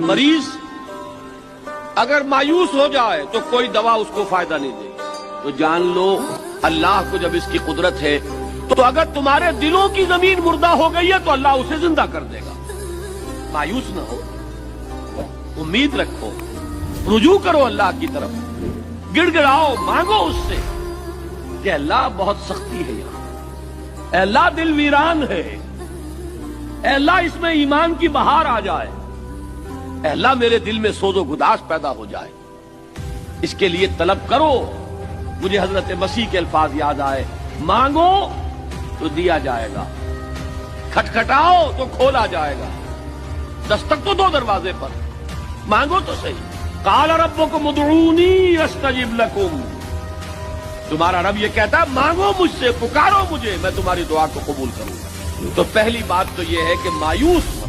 مریض اگر مایوس ہو جائے تو کوئی دوا اس کو فائدہ نہیں دے گی. تو جان لو اللہ کو جب اس کی قدرت ہے تو اگر تمہارے دلوں کی زمین مردہ ہو گئی ہے تو اللہ اسے زندہ کر دے گا. مایوس نہ ہو، امید رکھو، رجوع کرو اللہ کی طرف، گڑ گڑاؤ، مانگو اس سے کہ اللہ بہت سختی ہے یہاں، اے اللہ دل ویران ہے، اے اللہ اس میں ایمان کی بہار آ جائے، اے اللہ میرے دل میں سوز و گداس پیدا ہو جائے. اس کے لیے طلب کرو. مجھے حضرت مسیح کے الفاظ یاد آئے، مانگو تو دیا جائے گا، کھٹکھٹاؤ تو کھولا جائے گا. دستک تو دو دروازے پر، مانگو تو صحیح. قال ربکم ادعونی استجب لکم. تمہارا رب یہ کہتا ہے مانگو مجھ سے، پکارو مجھے، میں تمہاری دعا کو قبول کروں گا. تو پہلی بات تو یہ ہے کہ مایوس